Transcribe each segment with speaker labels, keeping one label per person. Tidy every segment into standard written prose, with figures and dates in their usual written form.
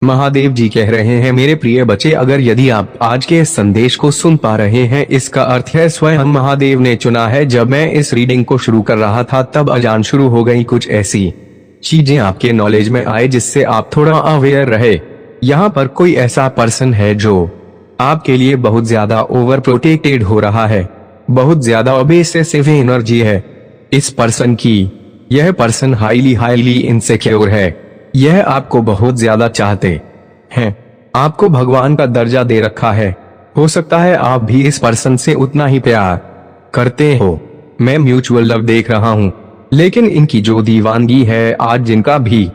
Speaker 1: महादेव जी कह रहे हैं, मेरे प्रिय बच्चे, अगर यदि आप आज के इस संदेश को सुन पा रहे हैं, इसका अर्थ है स्वयं महादेव ने चुना है। जब मैं इस रीडिंग को शुरू कर रहा था तब अजान शुरू हो गई, कुछ ऐसी चीजें आपके नॉलेज में आए जिससे आप थोड़ा अवेयर रहे। यहाँ पर कोई ऐसा पर्सन है जो आपके लिए बहुत ज्यादा ओवर प्रोटेक्टेड हो रहा है, बहुत ज्यादा ऑब्सेसिव एनर्जी है इस पर्सन की। यह पर्सन हाईली इनसिक्योर है। यह आपको बहुत ज्यादा चाहते हैं, आपको भगवान का दर्जा दे रखा है। हो सकता है आप भी इस पर्सन से उतना ही प्यार करते हो। मैं म्यूचुअल लव देख रहा हूँ, लेकिन इनकी जो दीवानगी है, आज जिनका भी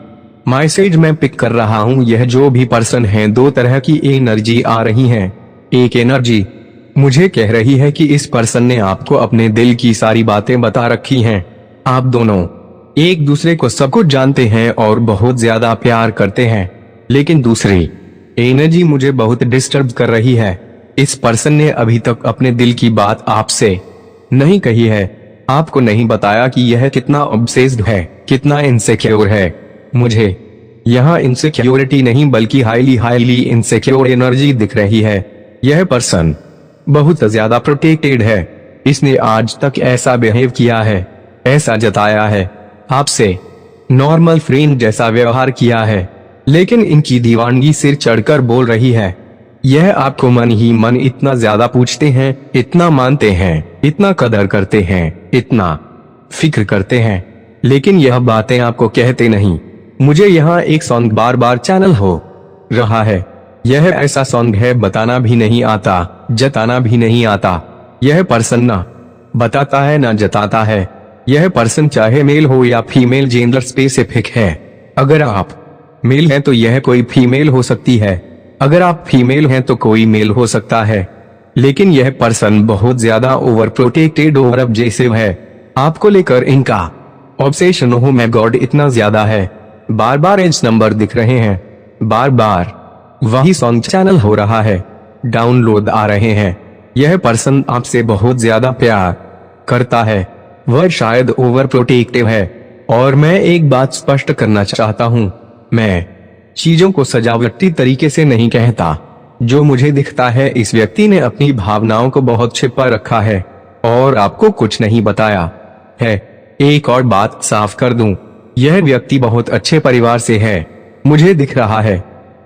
Speaker 1: मैसेज मैं पिक कर रहा हूँ, यह जो भी पर्सन है, दो तरह की एनर्जी आ रही है। एक एनर्जी मुझे कह रही है कि इस पर्सन ने आपको अपने दिल की सारी बातें बता रखी हैं। आप दोनों एक दूसरे को सब कुछ जानते हैं और बहुत ज्यादा प्यार करते हैं। लेकिन दूसरी एनर्जी मुझे बहुत डिस्टर्ब कर रही है। इस पर्सन ने अभी तक अपने दिल की बात आपसे नहीं कही है, आपको नहीं बताया कि यह कितना ऑब्सेस्ड है, कितना इनसिक्योर है। मुझे यहाँ इनसिक्योरिटी नहीं बल्कि हाईली इनसिक्योर एनर्जी दिख रही है। यह पर्सन बहुत ज्यादा प्रोटेक्टेड है। इसने आज तक ऐसा बिहेव किया है, ऐसा जताया है, आपसे नॉर्मल फ्रेंड जैसा व्यवहार किया है, लेकिन इनकी दीवानगी सिर चढ़कर बोल रही है। यह आपको मन ही मन इतना ज्यादा पूछते हैं, इतना मानते हैं, इतना कदर करते हैं, इतना फिक्र करते हैं, लेकिन यह बातें आपको कहते नहीं। मुझे यहाँ एक सॉन्ग बार बार चैनल हो रहा है। यह ऐसा सॉन्ग है, बताना भी नहीं आता, जताना भी नहीं आता। यह पर्सन ना बताता है ना जताता है। यह पर्सन चाहे मेल हो या फीमेल, जेंडर स्पेसिफिक है। अगर आप मेल हैं तो यह कोई फीमेल हो सकती है, अगर आप फीमेल हैं तो कोई मेल हो सकता है। लेकिन यह पर्सन बहुत ज्यादा ओवर प्रोटेक्टेड, ओवर ऑब्सेसिव है। आपको लेकर इनका ऑब्सेशन, हो माय गॉड, इतना ज्यादा है। बार बार एज नंबर दिख रहे हैं, बार बार वही सॉन्ग चैनल हो रहा है, डाउनलोड आ रहे हैं। यह पर्सन आपसे बहुत ज्यादा प्यार करता है, वह शायद ओवर प्रोटेक्टिव है। और मैं एक बात स्पष्ट करना चाहता हूँ, मैं चीजों को सजावटी तरीके से नहीं कहता। जो मुझे दिखता है, इस व्यक्ति ने अपनी भावनाओं को बहुत छिपा रखा है और आपको कुछ नहीं बताया है। एक और बात साफ कर दूं, यह व्यक्ति बहुत अच्छे परिवार से है। मुझे दिख रहा है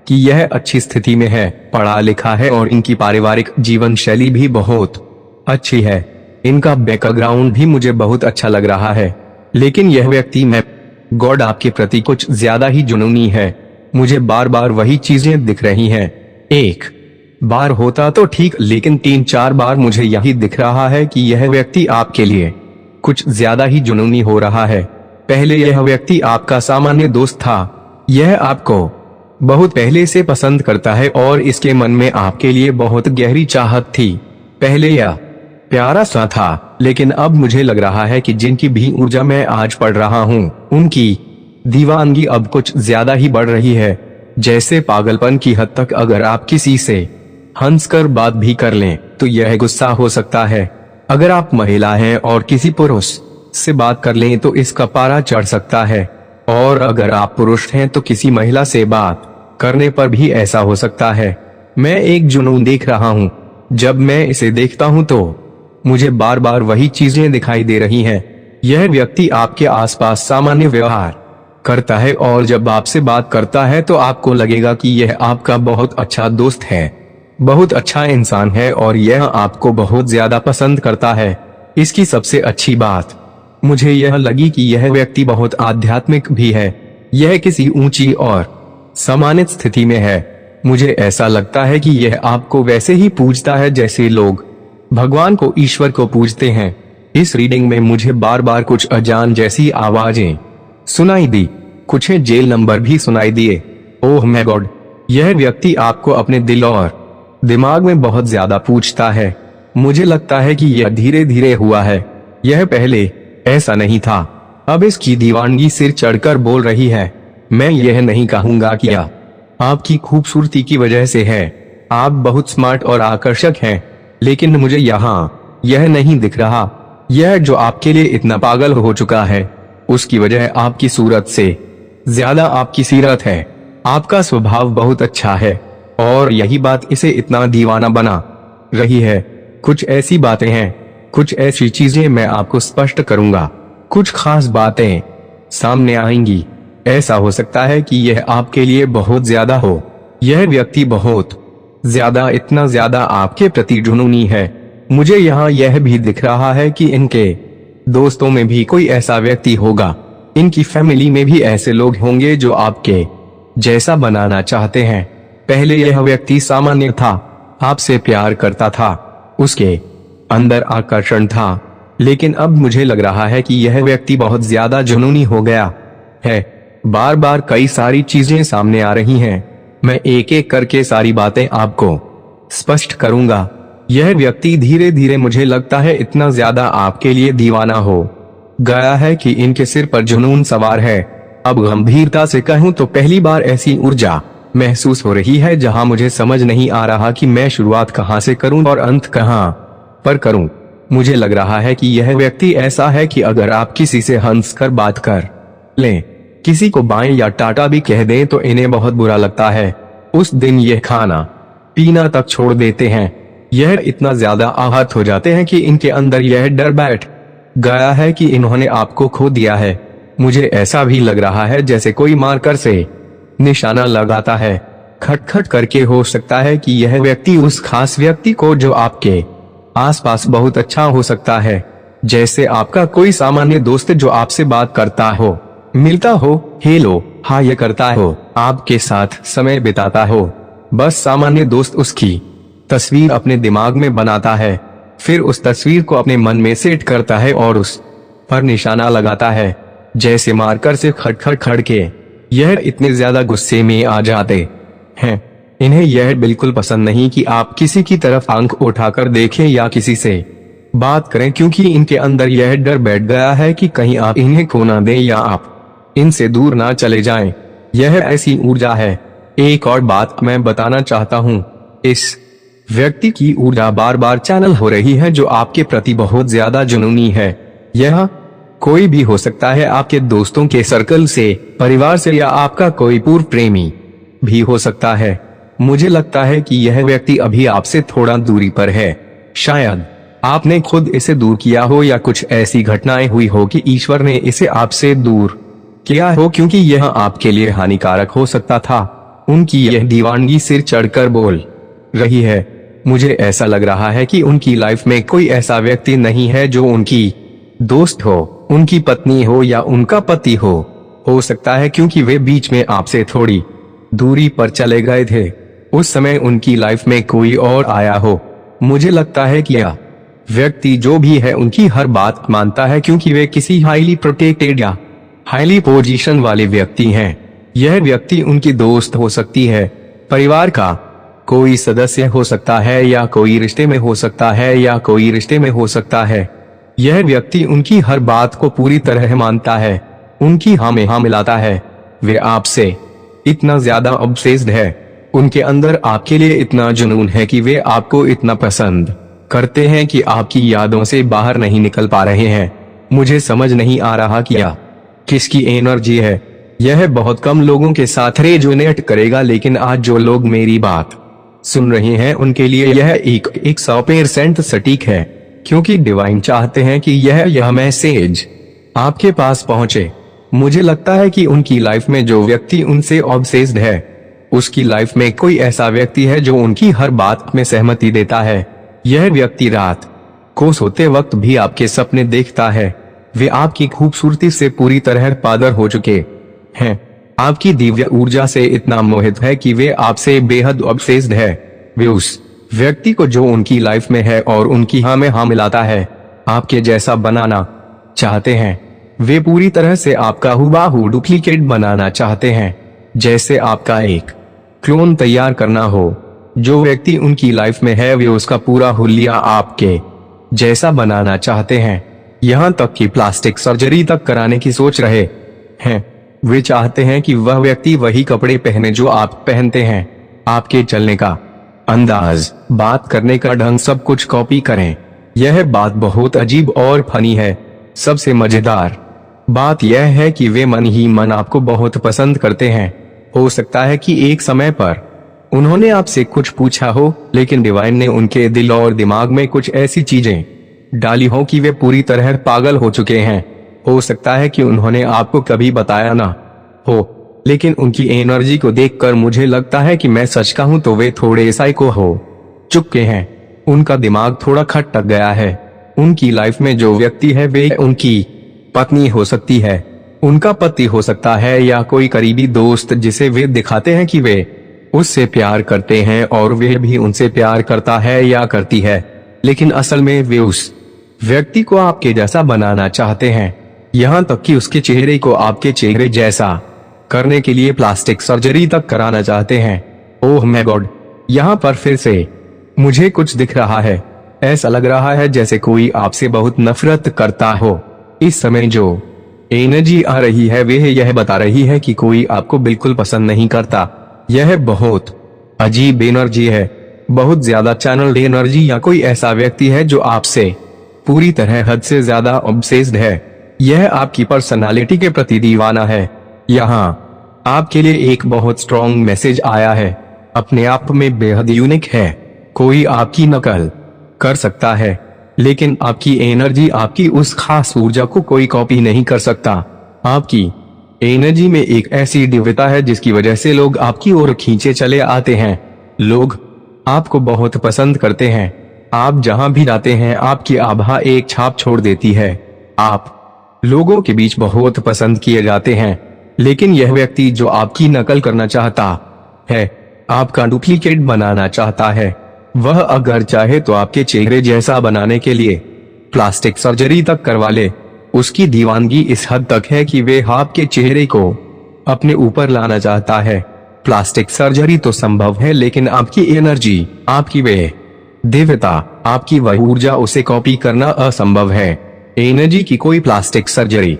Speaker 1: कि यह अच्छी स्थिति में है, पढ़ा लिखा है और इनकी पारिवारिक जीवन शैली भी बहुत अच्छी है। इनका बैकग्राउंड भी मुझे बहुत अच्छा लग रहा है। लेकिन यह व्यक्ति, मैं गॉड, आपके प्रति कुछ ज्यादा ही जुनूनी है। मुझे बार बार वही चीजें दिख रही हैं। एक बार होता तो ठीक, लेकिन 3-4 बार मुझे यही दिख रहा है कि यह व्यक्ति आपके लिए कुछ ज्यादा ही जुनूनी हो रहा है। पहले यह व्यक्ति आपका सामान्य दोस्त था, यह आपको बहुत पहले से पसंद करता है और इसके मन में आपके लिए बहुत गहरी चाहत थी। पहले यह प्यारा सा था, लेकिन अब मुझे लग रहा है कि जिनकी भी ऊर्जा मैं आज पढ़ रहा हूँ, उनकी दीवानगी अब कुछ ज्यादा ही बढ़ रही है, जैसे पागलपन की हद तक। अगर आप किसी से हंसकर बात भी कर लें तो यह गुस्सा हो सकता है। अगर आप महिला हैं और किसी पुरुष से बात कर लें तो इसका पारा चढ़ सकता है। और अगर आप पुरुष हैं तो किसी महिला से बात करने पर भी ऐसा हो सकता है। मैं एक जुनून देख रहा हूँ। जब मैं इसे देखता हूँ तो मुझे बार बार वही चीजें दिखाई दे रही हैं। यह व्यक्ति आपके आसपास सामान्य व्यवहार करता है और जब आपसे बात करता है तो आपको लगेगा कि यह आपका बहुत अच्छा दोस्त है, बहुत अच्छा इंसान है और यह आपको बहुत ज्यादा पसंद करता है। इसकी सबसे अच्छी बात मुझे यह लगी कि यह व्यक्ति बहुत आध्यात्मिक भी है। यह किसी ऊंची और सम्मानित स्थिति में है। मुझे ऐसा लगता है कि यह आपको वैसे ही पूजता है जैसे लोग भगवान को, ईश्वर को पूजते हैं। इस रीडिंग में मुझे बार बार कुछ अजान जैसी आवाजें सुनाई दी, कुछ जेल नंबर भी सुनाई दिए। ओह माय गॉड, यह व्यक्ति आपको अपने दिल और दिमाग में बहुत ज्यादा पूछता है। मुझे लगता है कि यह धीरे धीरे हुआ है, यह पहले ऐसा नहीं था। अब इसकी दीवानगी सिर चढ़कर बोल रही है। मैं यह नहीं कहूंगा कि यह आपकी खूबसूरती की वजह से है, आप बहुत स्मार्ट और आकर्षक हैं, लेकिन मुझे यहाँ यह नहीं दिख रहा। यह जो आपके लिए इतना पागल हो चुका है, उसकी वजह आपकी सूरत से ज्यादा आपकी सीरत है। आपका स्वभाव बहुत अच्छा है और यही बात इसे इतना दीवाना बना रही है। कुछ ऐसी बातें हैं, कुछ ऐसी चीजें मैं आपको स्पष्ट करूंगा, कुछ खास बातें सामने आएंगी। ऐसा हो सकता है कि यह आपके लिए बहुत ज्यादा हो। यह व्यक्ति बहुत ज्यादा, इतना ज्यादा आपके प्रति जुनूनी है। मुझे यहाँ यह भी दिख रहा है कि इनके दोस्तों में भी कोई ऐसा व्यक्ति होगा, इनकी फैमिली में भी ऐसे लोग होंगे जो आपके जैसा बनाना चाहते हैं। पहले यह व्यक्ति सामान्य था, आपसे प्यार करता था, उसके अंदर आकर्षण था, लेकिन अब मुझे लग रहा है कि यह व्यक्ति बहुत ज्यादा जुनूनी हो गया है। बार बार कई सारी चीजें सामने आ रही हैं। मैं एक एक करके सारी बातें आपको स्पष्ट करूंगा। यह व्यक्ति धीरे धीरे मुझे लगता है इतना ज्यादा आपके लिए दीवाना हो गया है कि इनके सिर पर जुनून सवार है। अब गंभीरता से कहूं तो पहली बार ऐसी ऊर्जा महसूस हो रही है जहां मुझे समझ नहीं आ रहा कि मैं शुरुआत कहां से करूं और अंत कहां पर करूं। मुझे लग रहा है कि यह व्यक्ति ऐसा है कि अगर आप किसी से हंसकर बात कर लें, किसी को बाएं या टाटा भी कह दें तो इन्हें बहुत बुरा लगता है। उस दिन यह खाना पीना तक छोड़ देते हैं। यह इतना ज्यादा आहत हो जाते हैं कि इनके अंदर यह डर बैठ गया है कि इन्होंने आपको खो दिया है। मुझे ऐसा भी लग रहा है जैसे कोई मार्कर से निशाना लगाता है। खटखट करके हो सकता है कि यह व्यक्ति उस खास व्यक्ति को जो आपके आसपास बहुत अच्छा हो सकता है, जैसे आपका कोई सामान्य दोस्त जो आपसे बात करता हो, मिलता हो, हेलो हाय करता हो, आपके साथ समय बिताता हो, बस सामान्य दोस्त उसकी तस्वीर अपने दिमाग में बनाता है, फिर उस तस्वीर को अपने मन में सेट करता है और उस पर निशाना लगाता है जैसे मार्कर से खटखट खड़के। यह इतने ज्यादा गुस्से में आ जाते हैं, इन्हें यह बिल्कुल पसंद नहीं कि आप किसी की तरफ आंख उठाकर देखें या किसी से बात करें, क्योंकि इनके अंदर यह डर बैठ गया है कि कहीं आप इन्हें खो ना दें या आप इनसे दूर ना चले जाएं। यह ऐसी ऊर्जा है। एक और बात मैं बताना चाहता हूँ, इस व्यक्ति की ऊर्जा बार बार चैनल हो रही है जो आपके प्रति बहुत ज्यादा जुनूनी है। यह कोई भी हो सकता है, आपके दोस्तों के सर्कल से, परिवार से, या आपका कोई पूर्व प्रेमी भी हो सकता है। मुझे लगता है कि यह व्यक्ति अभी आपसे थोड़ा दूरी पर है। शायद आपने खुद इसे दूर किया हो या कुछ ऐसी घटनाएं हुई हो कि ईश्वर ने इसे आपसे दूर किया हो, क्योंकि यह आपके लिए हानिकारक हो सकता था। उनकी यह दीवानगी सिर चढ़कर बोल रही है। मुझे ऐसा लग रहा है कि उनकी लाइफ में कोई ऐसा व्यक्ति नहीं है जो उनकी दोस्त हो, उनकी पत्नी हो या उनका पति हो सकता है क्योंकि वे बीच में आपसे थोड़ी दूरी पर चले गए थे। उस समय उनकी लाइफ में कोई और आया हो। मुझे लगता है कि यह व्यक्ति जो भी है उनकी हर बात मानता है, क्योंकि वे किसी हाईली प्रोटेक्टेड या हाईली पोजीशन वाले व्यक्ति हैं। यह व्यक्ति उनकी दोस्त हो सकती है, परिवार का कोई सदस्य हो सकता है, या कोई रिश्ते में हो सकता है, या कोई रिश्ते में हो सकता है। यह व्यक्ति उनकी हर बात को पूरी तरह मानता है, उनकी हाँ में हाँ मिलाता है। वे आपसे इतना ज्यादा ऑब्सेस्ड है, उनके अंदर आपके लिए इतना जुनून है कि वे आपको इतना पसंद करते हैं कि आपकी यादों से बाहर नहीं निकल पा रहे हैं। मुझे समझ नहीं आ रहा कि यह किसकी एनर्जी है। यह बहुत कम लोगों के साथ रेजोनेट करेगा, लेकिन आज जो लोग मेरी बात सुन रहे हैं उनके लिए यह 100% सटीक है, क्योंकि डिवाइन चाहते हैं कि यह मैसेज आपके पास पहुंचे। मुझे लगता है कि उनकी लाइफ में जो व्यक्ति उनसे ऑब्सेस्ड है, उसकी लाइफ में कोई ऐसा व्यक्ति है जो उनकी हर बात में सहमति देता है। यह व्यक्ति रात को सोते वक्त भी आपके सपने देखता है। वे आपकी खूबसूरती से पूरी तरह पागल हो चुके हैं, आपकी दिव्य ऊर्जा से इतना मोहित है कि वे आपसे बेहद ऑब्सेस्ड है। वे उस व्यक्ति को जो उनकी लाइफ में है और उनकी हाँ में हाँ मिलाता है, आपके जैसा बनाना चाहते हैं। वे पूरी तरह से आपका हुबहू डुप्लीकेट बनाना चाहते हैं, जैसे आपका एक क्लोन तैयार करना हो। जो व्यक्ति उनकी लाइफ में है वे उसका पूरा हुलिया आपके जैसा बनाना चाहते हैं, यहाँ तक कि प्लास्टिक सर्जरी तक कराने की सोच रहे हैं। वे चाहते हैं कि वह व्यक्ति वही कपड़े पहने जो आप पहनते हैं, आपके चलने का अंदाज, बात करने का ढंग, सब कुछ कॉपी करें। यह बात बहुत अजीब और फनी है। सबसे मजेदार बात यह है कि वे मन ही मन आपको बहुत पसंद करते हैं। हो सकता है कि एक समय पर उन्होंने आपसे कुछ पूछा हो, लेकिन डिवाइन ने उनके दिल और दिमाग में कुछ ऐसी चीजें डाली हो कि वे पूरी तरह पागल हो चुके हैं। हो सकता है कि उन्होंने आपको कभी बताया ना हो, लेकिन उनकी एनर्जी को देखकर मुझे लगता है कि मैं सच कहूं तो वे थोड़े साइको हो चुके हैं। उनका दिमाग थोड़ा खटक गया है। उनकी लाइफ में जो व्यक्ति है वे उनकी पत्नी हो सकती है, उनका पति हो सकता है, या कोई करीबी दोस्त जिसे वे दिखाते हैं कि वे उससे प्यार करते हैं और वह भी उनसे प्यार करता है या करती है, लेकिन असल में वे उस व्यक्ति को आपके जैसा बनाना चाहते हैं, यहाँ तक कि उसके चेहरे को आपके चेहरे जैसा करने के लिए प्लास्टिक सर्जरी तक कराना चाहते हैं। ओह माय गॉड, यहाँ पर फिर से मुझे कुछ दिख रहा है। ऐसा लग रहा है जैसे कोई आपसे बहुत नफरत करता हो। इस समय जो एनर्जी आ रही है वह यह बता रही है कि कोई आपको बिल्कुल पसंद नहीं करता। यह बहुत अजीब एनर्जी है, बहुत ज्यादा चैनल्ड एनर्जी, या कोई ऐसा व्यक्ति है जो आपसे पूरी तरह हद से ज्यादा ऑब्सेस्ड है। यह आपकी पर्सनालिटी के प्रति दीवाना है। यहाँ आपके लिए एक बहुत स्ट्रॉन्ग मैसेज आया है, अपने आप में बेहद यूनिक है। कोई आपकी नकल कर सकता है, लेकिन आपकी एनर्जी, आपकी उस खास ऊर्जा को कोई कॉपी नहीं कर सकता। आपकी एनर्जी में एक ऐसी दिव्यता है जिसकी वजह से लोग आपकी ओर खींचे चले आते हैं। लोग आपको बहुत पसंद करते हैं। आप जहां भी जाते हैं आपकी आभा एक छाप छोड़ देती है। आप लोगों के बीच बहुत पसंद किए जाते हैं, लेकिन यह व्यक्ति जो आपकी नकल करना चाहता है, आपका डुप्लीकेट बनाना चाहता है, वह अगर चाहे तो आपके चेहरे जैसा बनाने के लिए प्लास्टिक सर्जरी तक करवा ले। उसकी दीवानगी इस हद तक है कि वे आपके चेहरे को अपने ऊपर लाना चाहता है। प्लास्टिक सर्जरी तो संभव है, लेकिन आपकी एनर्जी, आपकी वे दिव्यता, आपकी वह ऊर्जा, उसे कॉपी करना असंभव है। एनर्जी की कोई प्लास्टिक सर्जरी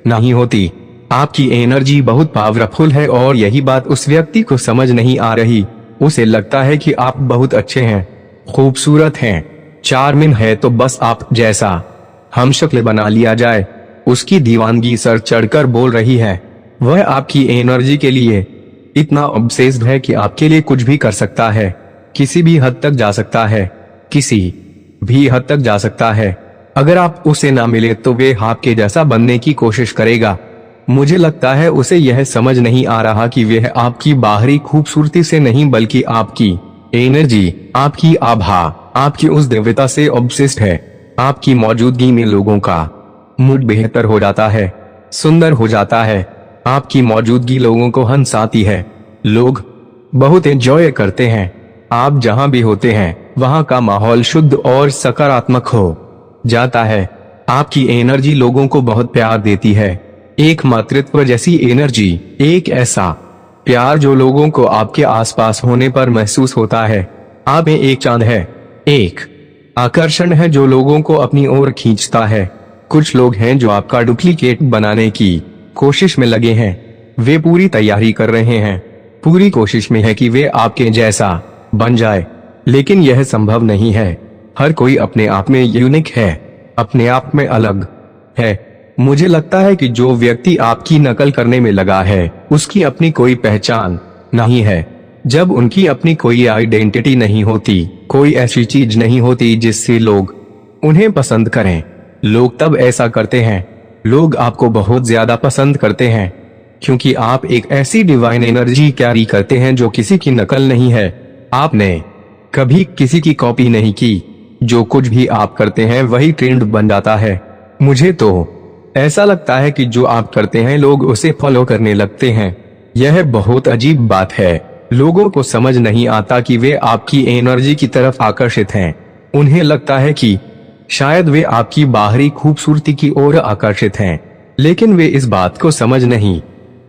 Speaker 1: नहीं होती। आपकी एनर्जी बहुत पावरफुल है और यही बात उस व्यक्ति को समझ नहीं आ रही। उसे लगता है कि आप बहुत अच्छे हैं, खूबसूरत हैं, चार्मिंग है, तो बस आप जैसा हम शक्ल बना लिया जाए। उसकी दीवानगी सर चढ़कर बोल रही है। वह आपकी एनर्जी के लिए इतना ऑब्सेस्ड है कि आपके लिए कुछ भी कर सकता है, किसी भी हद तक जा सकता है, किसी भी हद तक जा सकता है। अगर आप उसे ना मिले तो वे आपके जैसा बनने की कोशिश करेगा। मुझे लगता है उसे यह समझ नहीं आ रहा कि वह आपकी बाहरी खूबसूरती से नहीं बल्कि आपकी एनर्जी, आपकी आभा, आपकी उस दिव्यता से ऑब्सेस्ड है। आपकी मौजूदगी में लोगों का मूड बेहतर हो जाता है, सुंदर हो जाता है। आपकी मौजूदगी लोगों को हंसाती है, लोग बहुत एंजॉय करते हैं। आप जहां भी होते हैं वहां का माहौल शुद्ध और सकारात्मक हो जाता है। आपकी एनर्जी लोगों को बहुत प्यार देती है, एक मातृत्व जैसी एनर्जी, एक ऐसा प्यार जो लोगों को आपके आसपास होने पर महसूस होता है। आप में एक चांद है, एक आकर्षण है जो लोगों को अपनी ओर खींचता है। कुछ लोग हैं जो आपका डुप्लीकेट बनाने की कोशिश में लगे हैं। वे पूरी तैयारी कर रहे हैं, पूरी कोशिश में है कि वे आपके जैसा बन जाए, लेकिन यह संभव नहीं है। हर कोई अपने आप में यूनिक है, अपने आप में अलग है। मुझे लगता है कि जो व्यक्ति आपकी नकल करने में लगा है उसकी अपनी कोई पहचान नहीं है। जब उनकी अपनी कोई आइडेंटिटी नहीं होती, कोई ऐसी चीज नहीं होती जिससे लोग उन्हें पसंद करें, लोग तब ऐसा करते हैं। लोग आपको बहुत ज्यादा पसंद करते हैं क्योंकि आप एक ऐसी डिवाइन एनर्जी कैरी करते हैं जो किसी की नकल नहीं है। आपने कभी किसी की कॉपी नहीं की। जो कुछ भी आप करते हैं वही ट्रेंड बन जाता है। मुझे तो ऐसा लगता है कि जो आप करते हैं लोग उसे फॉलो करने लगते हैं। यह बहुत अजीब बात है। लोगों को समझ नहीं आता कि वे आपकी एनर्जी की तरफ आकर्षित हैं। उन्हें लगता है कि शायद वे आपकी बाहरी खूबसूरती की ओर आकर्षित हैं, लेकिन वे इस बात को समझ नहीं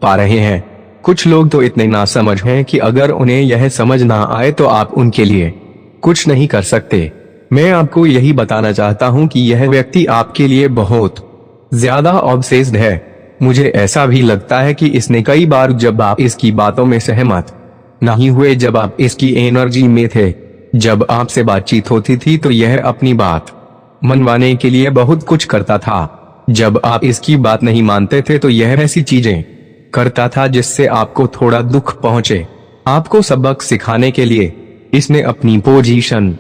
Speaker 1: पा रहे हैं। कुछ लोग तो इतने नासमझ हैं कि अगर उन्हें यह समझ ना आए तो आप उनके लिए कुछ नहीं कर सकते। मैं आपको यही बताना चाहता हूँ कि यह व्यक्ति आपके लिए बहुत ज्यादा ऑब्सेस्ड है। मुझे ऐसा भी लगता है कि इसने कई बार, जब आप इसकी बातों में सहमत नहीं हुए, जब आप इसकी एनर्जी में थे, जब आपसे बातचीत होती थी, तो यह अपनी बात मनवाने के लिए बहुत कुछ करता था। जब आप इसकी बात नहीं मानते थे तो यह ऐसी चीजें करता था जिससे आपको थोड़ा दुख पहुंचे। आपको सबक सिखाने के लिए इसने अपनी पोजीशन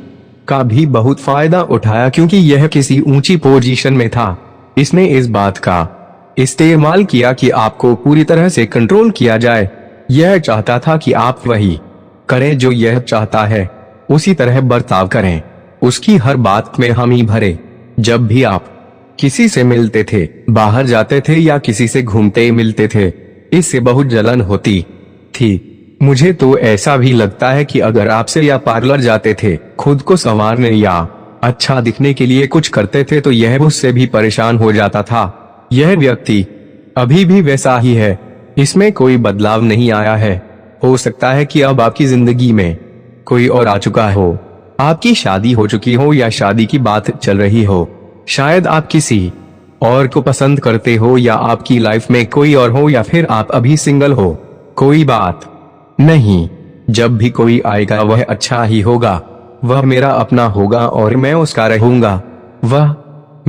Speaker 1: का भी बहुत फायदा उठाया, क्योंकि यह किसी ऊंची पोजीशन में था। इसने इस बात का इस्तेमाल किया कि आपको पूरी तरह से कंट्रोल किया जाए। यह चाहता था कि आप वही करें जो यह चाहता है, उसी तरह बर्ताव करें, उसकी हर बात में हामी भरे। जब भी आप किसी से मिलते थे, बाहर जाते थे या किसी से घूमते मिलते थे, इससे बहुत जलन होती थी। मुझे तो ऐसा भी लगता है कि अगर आपसे या पार्लर जाते थे, खुद को संवारने या अच्छा दिखने के लिए कुछ करते थे, तो यह उससे भी परेशान हो जाता था। यह व्यक्ति अभी भी वैसा ही है, इसमें कोई बदलाव नहीं आया है। हो सकता है कि अब आपकी जिंदगी में कोई और आ चुका हो, आपकी शादी हो चुकी हो या शादी की बात चल रही हो, शायद आप किसी और को पसंद करते हो या आपकी लाइफ में कोई और हो, या फिर आप अभी सिंगल हो। कोई बात नहीं, जब भी कोई आएगा वह अच्छा ही होगा, वह मेरा अपना होगा और मैं उसका रहूंगा, वह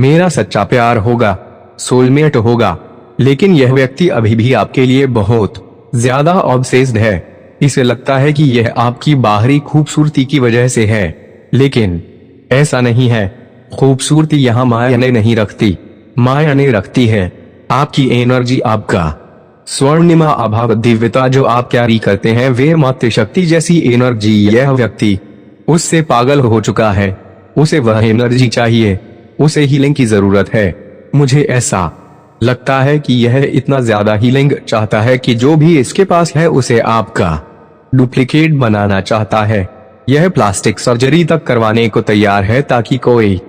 Speaker 1: मेरा सच्चा प्यार होगा, सोलमेट होगा। लेकिन यह व्यक्ति अभी भी आपके लिए बहुत ज्यादा ऑब्सेस्ड है। इसे लगता है कि यह आपकी बाहरी खूबसूरती की वजह से है, लेकिन ऐसा नहीं है। खूबसूरती यहाँ मायने नहीं रखती, मायने रखती है आपकी एनर्जी, आपका स्वर्णिमा अभाव, दिव्यता जो आप कैरी करते हैं, वे मातृ शक्ति जैसी एनर्जी। यह व्यक्ति उससे पागल हो चुका है, उसे वह एनर्जी चाहिए, उसे हीलिंग की जरूरत है। मुझे ऐसा लगता है कि यह इतना ज्यादा हीलिंग चाहता है कि जो भी इसके पास है उसे आपका डुप्लीकेट बनाना चाहता है। यह प्लास्टिक सर्जरी तक करवाने को तैयार है ताकि कोई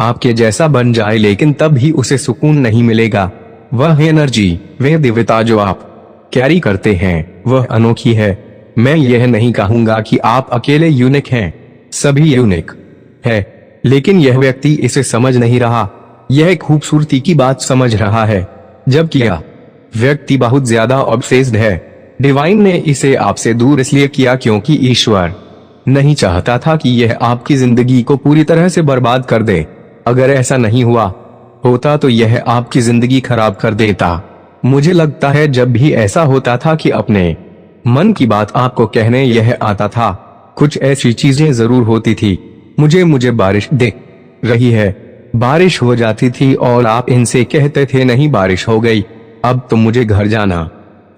Speaker 1: आपके जैसा बन जाए, लेकिन तब भी उसे सुकून नहीं मिलेगा। वह एनर्जी, वह दिव्यता जो आप कैरी करते हैं, वह अनोखी है। मैं यह नहीं कहूंगा कि आप अकेले यूनिक हैं, सभी यूनिक है, लेकिन यह व्यक्ति इसे समझ नहीं रहा। यह खूबसूरती की बात समझ रहा है, जबकि यह व्यक्ति बहुत ज्यादा ऑब्सेस्ड है। डिवाइन ने इसे आपसे दूर इसलिए किया क्योंकि ईश्वर नहीं चाहता था कि यह आपकी जिंदगी को पूरी तरह से बर्बाद कर दे। अगर ऐसा नहीं हुआ होता तो यह आपकी जिंदगी खराब कर देता। मुझे लगता है जब भी ऐसा होता था कि अपने मन की बात आपको कहने यह आता था, कुछ ऐसी चीजें जरूर होती थी। मुझे बारिश दिख रही है, बारिश हो जाती थी और आप इनसे कहते थे नहीं बारिश हो गई, अब तो मुझे घर जाना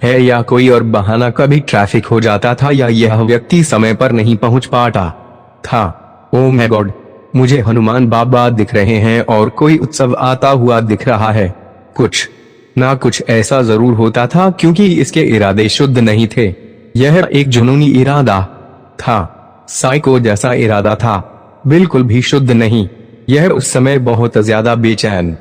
Speaker 1: है, या कोई और बहाना। कभी ट्रैफिक हो जाता था या यह व्यक्ति समय पर नहीं पहुंच पाता था। ओ माय गॉड, मुझे हनुमान बाबा दिख रहे हैं और कोई उत्सव आता हुआ दिख रहा है। कुछ ना कुछ ऐसा जरूर होता था, क्योंकि इसके इरादे शुद्ध नहीं थे। यह एक जुनूनी इरादा था, साइको जैसा इरादा था, बिल्कुल भी शुद्ध नहीं। यह उस समय बहुत ज्यादा बेचैन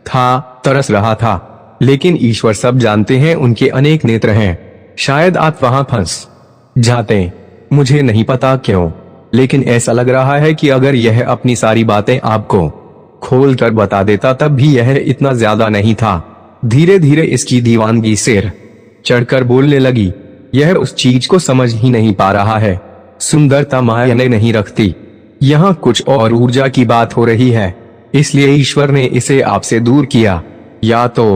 Speaker 1: था, तरस रहा था, लेकिन ईश्वर सब जानते हैं, उनके अनेक नेत्र हैं। शायद आप वहां फंस जाते, मुझे नहीं पता क्यों, लेकिन ऐसा लग रहा है कि अगर यह अपनी सारी बातें आपको खोल कर बता देता तब भी यह इतना ज्यादा नहीं था। धीरे धीरे इसकी दीवानगी सिर चढ़कर बोलने लगी। यह उस चीज को समझ ही नहीं पा रहा है। सुंदरता मायने नहीं रखती, यहाँ कुछ और ऊर्जा की बात हो रही है, इसलिए ईश्वर ने इसे आपसे दूर किया। या तो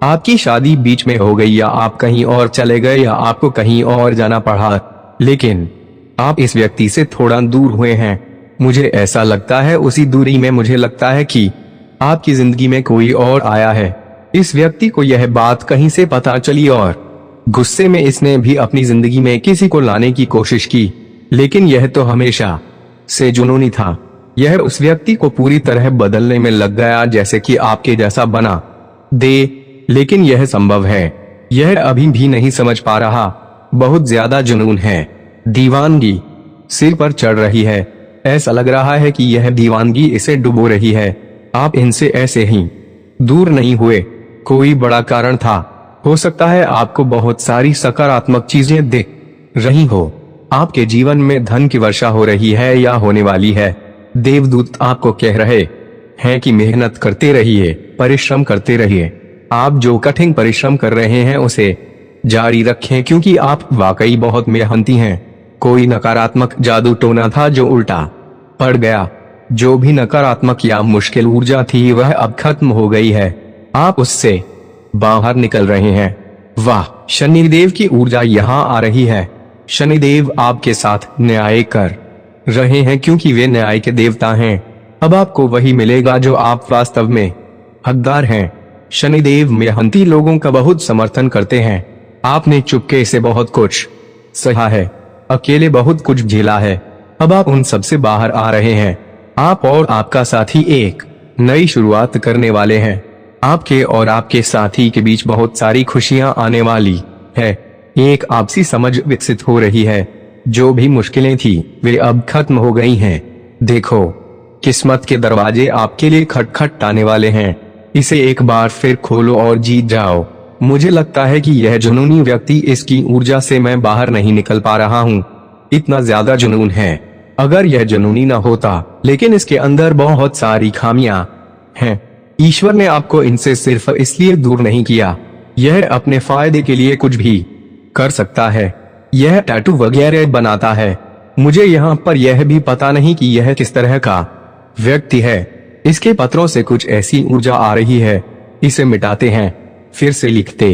Speaker 1: आपकी शादी बीच में हो गई, या आप कहीं और चले गए, या आपको कहीं और जाना पड़ा, लेकिन आप इस व्यक्ति से थोड़ा दूर हुए हैं। मुझे ऐसा लगता है उसी दूरी में मुझे लगता है कि आपकी जिंदगी में कोई और आया है। इस व्यक्ति को यह बात कहीं से पता चली और गुस्से में इसने भी अपनी जिंदगी में किसी को लाने की कोशिश की, लेकिन यह तो हमेशा से जुनूनी था। यह उस व्यक्ति को पूरी तरह बदलने में लग गया, जैसे कि आपके जैसा बना दे, लेकिन यह संभव है। यह अभी भी नहीं समझ पा रहा, बहुत ज्यादा जुनून है। दीवानगी सिर पर चढ़ रही है, ऐसा लग रहा है कि यह दीवानगी इसे डुबो रही है। आप इनसे ऐसे ही दूर नहीं हुए, कोई बड़ा कारण था। हो सकता है आपको बहुत सारी सकारात्मक चीजें दिख रही हो, आपके जीवन में धन की वर्षा हो रही है या होने वाली है। देवदूत आपको कह रहे हैं कि मेहनत करते रहिए, परिश्रम करते रहिए। आप जो कठिन परिश्रम कर रहे हैं उसे जारी रखें, क्योंकि आप वाकई बहुत मेहनती हैं। कोई नकारात्मक जादू टोना था जो उल्टा पड़ गया। जो भी नकारात्मक या मुश्किल ऊर्जा थी वह अब खत्म हो गई है। आप उससे बाहर निकल रहे हैं। वाह, शनिदेव की ऊर्जा यहाँ आ रही है। शनिदेव आपके साथ न्याय कर रहे हैं क्योंकि वे न्याय के देवता हैं। अब आपको वही मिलेगा जो आप वास्तव में हकदार हैं। शनिदेव मेहनती लोगों का बहुत समर्थन करते हैं। आपने चुपके से बहुत कुछ सहा है, अकेले बहुत कुछ झेला है। अब आप उन सब से बाहर आ रहे हैं। आप और आपका साथी एक नई शुरुआत करने वाले हैं। आपके और आपके साथी के बीच बहुत सारी खुशियां आने वाली है। एक आपसी समझ विकसित हो रही है। जो भी मुश्किलें थी वे अब खत्म हो गई हैं। देखो, किस्मत के दरवाजे आपके लिए खटखटाने वाले हैं। इसे एक बार फिर खोलो और जीत जाओ। मुझे लगता है कि यह जुनूनी व्यक्ति, इसकी ऊर्जा से मैं बाहर नहीं निकल पा रहा हूँ। इतना ज्यादा जुनून है। अगर यह जुनूनी ना होता, लेकिन इसके अंदर बहुत सारी खामियां हैं। ईश्वर ने आपको इनसे सिर्फ इसलिए दूर नहीं किया। यह अपने फायदे के लिए कुछ भी कर सकता है। यह टैटू वगैरह बनाता है। मुझे यहाँ पर यह भी पता नहीं कि यह किस तरह का व्यक्ति है। इसके पत्रों से कुछ ऐसी ऊर्जा आ रही है। इसे मिटाते हैं, फिर से लिखते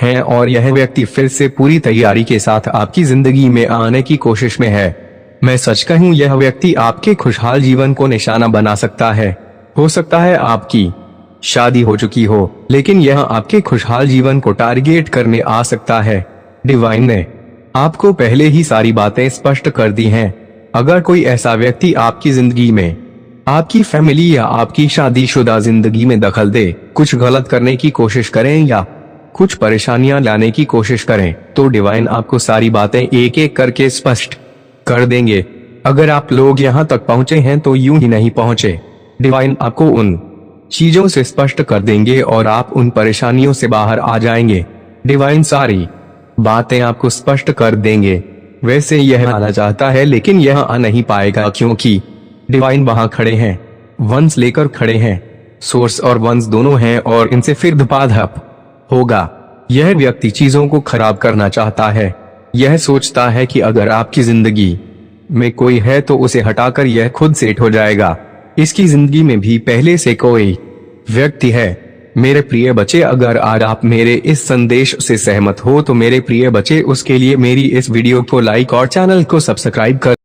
Speaker 1: हैं और यह व्यक्ति फिर से पूरी तैयारी के साथ आपकी जिंदगी में आने की कोशिश में है। मैं सच कहूँ, यह व्यक्ति आपके खुशहाल जीवन को निशाना बना सकता है। हो सकता है आपकी शादी हो चुकी हो, लेकिन यह आपके खुशहाल जीवन को टारगेट करने आ सकता है। डिवाइन ने आपको पहले ही सारी बातें स्पष्ट कर दी हैं। अगर कोई ऐसा व्यक्ति आपकी जिंदगी में, आपकी फैमिली या आपकी शादीशुदा जिंदगी में दखल दे, कुछ गलत करने की कोशिश करें या कुछ परेशानियां लाने की कोशिश करें, तो डिवाइन आपको सारी बातें एक एक करके स्पष्ट कर देंगे। अगर आप लोग यहाँ तक पहुँचे हैं तो यूं ही नहीं पहुँचे। डिवाइन आपको उन चीजों से स्पष्ट कर देंगे और आप उन परेशानियों से बाहर आ जाएंगे। डिवाइन सारी बातें आपको स्पष्ट कर देंगे। वैसे यह आना चाहता है, लेकिन यह आ नहीं पाएगा क्योंकि डिवाइन वहां खड़े हैं, वंश लेकर खड़े हैं। सोर्स और वंश दोनों हैं और इनसे फिर धपाधप होगा। यह व्यक्ति चीजों को खराब करना चाहता है। यह सोचता है कि अगर आपकी जिंदगी में कोई है तो उसे हटाकर यह खुद सेट हो जाएगा। इसकी जिंदगी में भी पहले से कोई व्यक्ति है। मेरे प्रिय बच्चे, अगर आज आप मेरे इस संदेश से सहमत हो तो मेरे प्रिय बच्चे, उसके लिए मेरी इस वीडियो को लाइक और चैनल को सब्सक्राइब कर